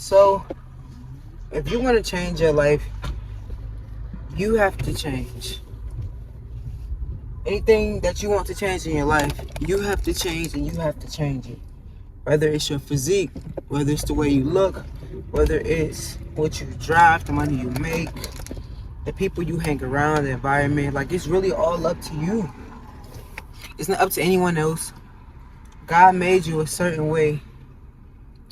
So, if you want to change your life, you have to change. Anything that you want to change in your life, you have to change, and you have to change it. Whether it's your physique, whether it's the way you look, whether it's what you drive, the money you make, the people you hang around, the environment. Like, it's really all up to you. It's not up to anyone else. God made you a certain way.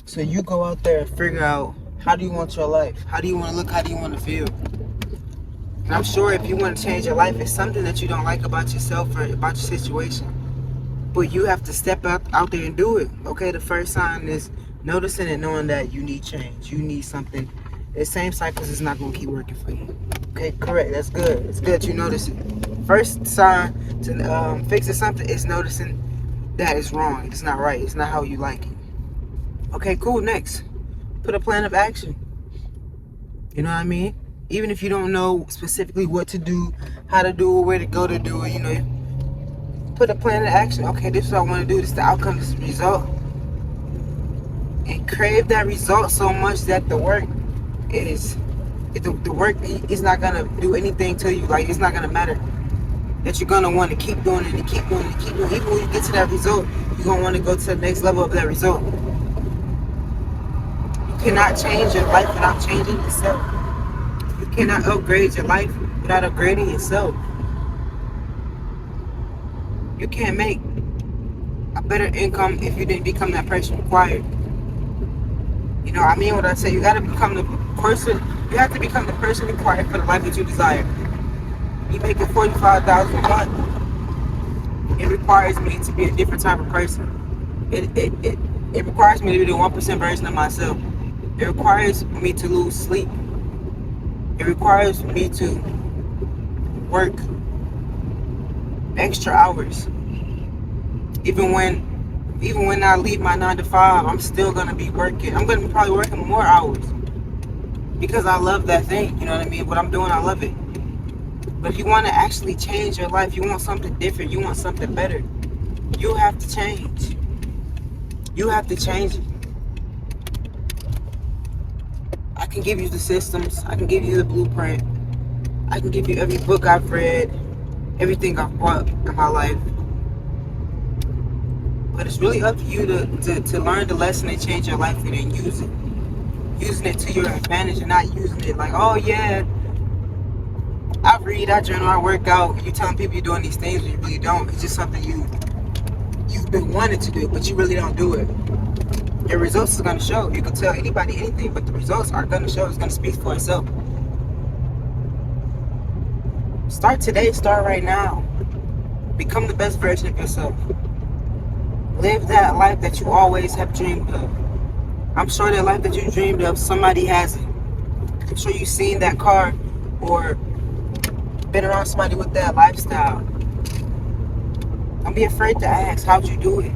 So you go out there and figure out, how do you want your life? How do you want to look? How do you want to feel? And I'm sure if you want to change your life, it's something that you don't like about yourself or about your situation. But you have to step out there and do it. Okay, the first sign is noticing and knowing that you need change. You need something. The same cycles is not going to keep working for you. Okay, correct. That's good. It's good you notice it. First sign to fixing something is noticing that it's wrong. It's not right. It's not how you like it. Okay, cool. Next, put a plan of action. You know what I mean? Even if you don't know specifically what to do, how to do it, where to go to do it, put a plan of action. Okay, this is what I want to do. This is the outcome. This is the result. And crave that result so much that the work is not gonna do anything to you. Like, it's not gonna matter. That you're gonna want to keep doing it and keep doing it and keep doing it. Even when you get to that result, you're gonna want to go to the next level of that result. You cannot change your life without changing yourself. You cannot upgrade your life without upgrading yourself. You can't make a better income if you didn't become that person required. You know what I mean? What I say, you gotta become the person. You have to become the person required for the life that you desire. You make it $45,000 a month. It requires me to be a different type of person. It requires me to be the 1% version of myself. It requires me to lose sleep. It requires me to work extra hours. Even when I leave my 9 to 5, I'm still gonna be working. I'm gonna be probably working more hours because I love that thing. You know what I mean? What I'm doing, I love it. But if you want to actually change your life, you want something different, you want something better, you have to change. You have to change it. I can give you the systems. I can give you the blueprint. I can give you every book I've read, everything I've bought in my life. But it's really up to you to learn the lesson and change your life and then use it. Using it to your advantage and not using it like, oh yeah, I read, I journal, I work out. You telling people you're doing these things when you really don't. It's just something you've been wanting to do, but you really don't do it. Your results are going to show. You can tell anybody anything, but the results are going to show. It's going to speak for itself. Start today. Start right now. Become the best version of yourself. Live that life that you always have dreamed of. I'm sure that life that you dreamed of, somebody has it. I'm sure you've seen that car or been around somebody with that lifestyle. Don't be afraid to ask, how'd you do it?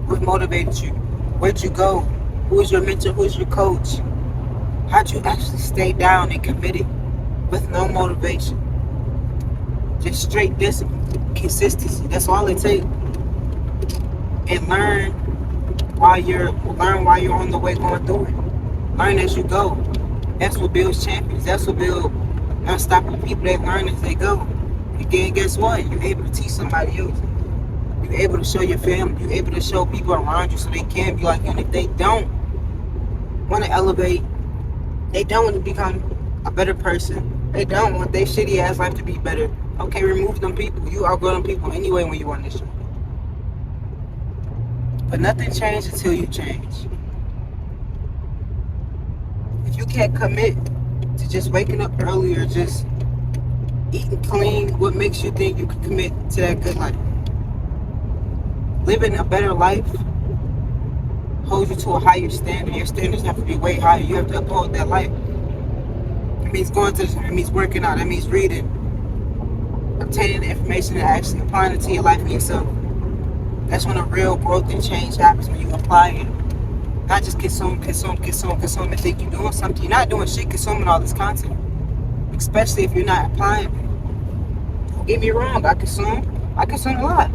What motivated you? Where'd you go? Who is your mentor? Who is your coach? How'd you actually stay down and committed with no motivation? Just straight discipline, consistency. That's all it takes. And learn while you're on the way going through it. Learn as you go. That's what builds champions. That's what builds unstoppable people. They learn as they go. Again, guess what? You're able to teach somebody else. You're able to show your family. You're able to show people around you so they can be like you. And if they don't want to elevate, they don't want to become a better person, they don't want their shitty ass life to be better, okay, remove them people. You outgrow them people anyway when you on this show. But nothing changes until you change. If you can't commit to just waking up early or just eating clean, what makes you think you can commit to that good life? Living a better life holds you to a higher standard. Your standards have to be way higher. You have to uphold that life. It means going to the gym. It means working out. It means reading, obtaining the information and actually applying it to your life and yourself. That's when a real growth and change happens, when you apply it. Not just consume, and think you're doing something. You're not doing shit consuming all this content. Especially if you're not applying it. Don't get me wrong, I consume a lot.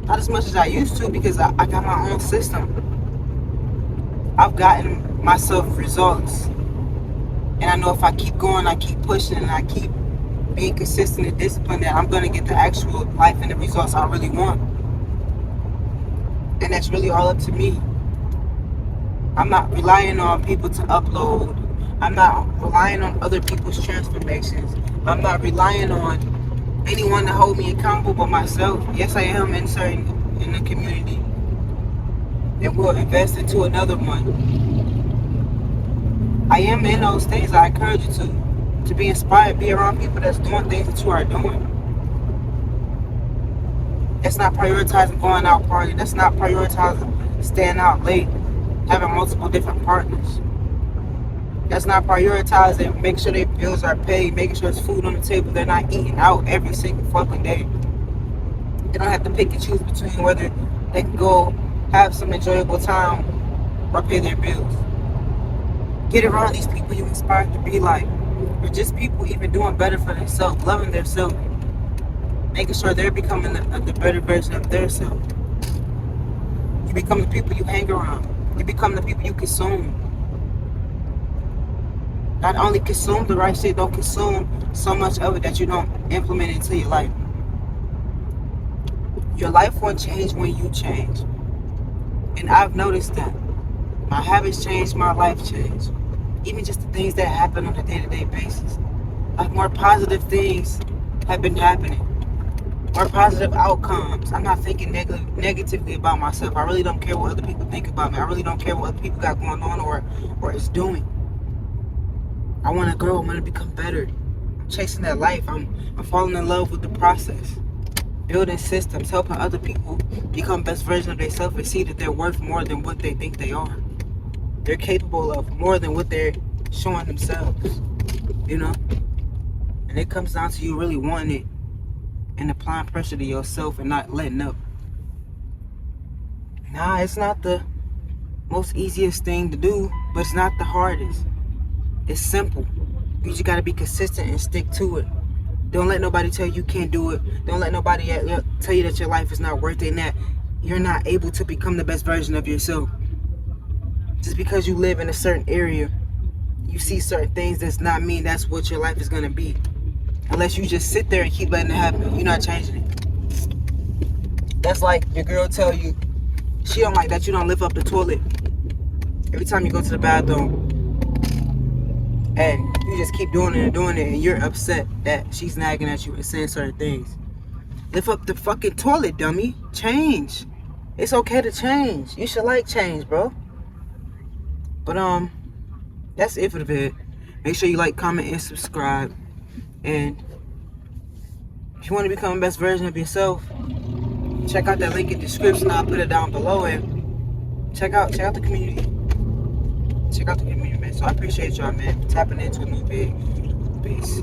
Not as much as I used to because I got my own system. I've gotten myself results. And I know if I keep going, I keep pushing, and I keep being consistent and disciplined, that I'm going to get the actual life and the results I really want. And that's really all up to me. I'm not relying on people to upload. I'm not relying on other people's transformations. I'm not relying on anyone to hold me accountable but myself. Yes, I am inserting in the community, and will invest into another one. I am in those things. I encourage you to be inspired, be around people that's doing things that you are doing. That's not prioritizing going out partying. That's not prioritizing staying out late, having multiple different partners. That's not prioritizing making sure their bills are paid, making sure there's food on the table. They're not eating out every single fucking day. They don't have to pick and choose between whether they can go have some enjoyable time or pay their bills. Get around these people you inspire to be like, or just people even doing better for themselves, loving themselves, making sure they're becoming the better version of themselves. You become the people you hang around. You become the people you consume. Not only consume the right shit, don't consume so much of it that you don't implement it into your life. Your life won't change when you change. And I've noticed that. My habits change, my life changed. Even just the things that happen on a day-to-day basis. Like more positive things have been happening. More positive outcomes. I'm not thinking negatively about myself. I really don't care what other people think about me. I really don't care what other people got going on or is doing. I want to grow. I want to become better. I'm chasing that life. I'm falling in love with the process. Building systems, helping other people become best version of themselves and see that they're worth more than what they think they are. They're capable of more than what they're showing themselves. You know? And it comes down to you really wanting it and applying pressure to yourself and not letting up. Nah, it's not the most easiest thing to do, but it's not the hardest. It's simple. You just gotta be consistent and stick to it. Don't let nobody tell you can't do it. Don't let nobody tell you that your life is not worth it and that you're not able to become the best version of yourself. Just because you live in a certain area, you see certain things, does not mean that's what your life is gonna be. Unless you just sit there and keep letting it happen. You're not changing it. That's like your girl tell you she don't like that you don't lift up the toilet every time you go to the bathroom. And you just keep doing it, and you're upset that she's nagging at you and saying certain things. Lift up the fucking toilet, dummy. Change. It's okay to change. You should like change, bro. But that's it for the vid. Make sure you like, comment, and subscribe. And if you want to become the best version of yourself, check out that link in the description. I'll put it down below, and check out the community. Check out the community, man. So I appreciate y'all, man, for tapping into a new vid. Peace.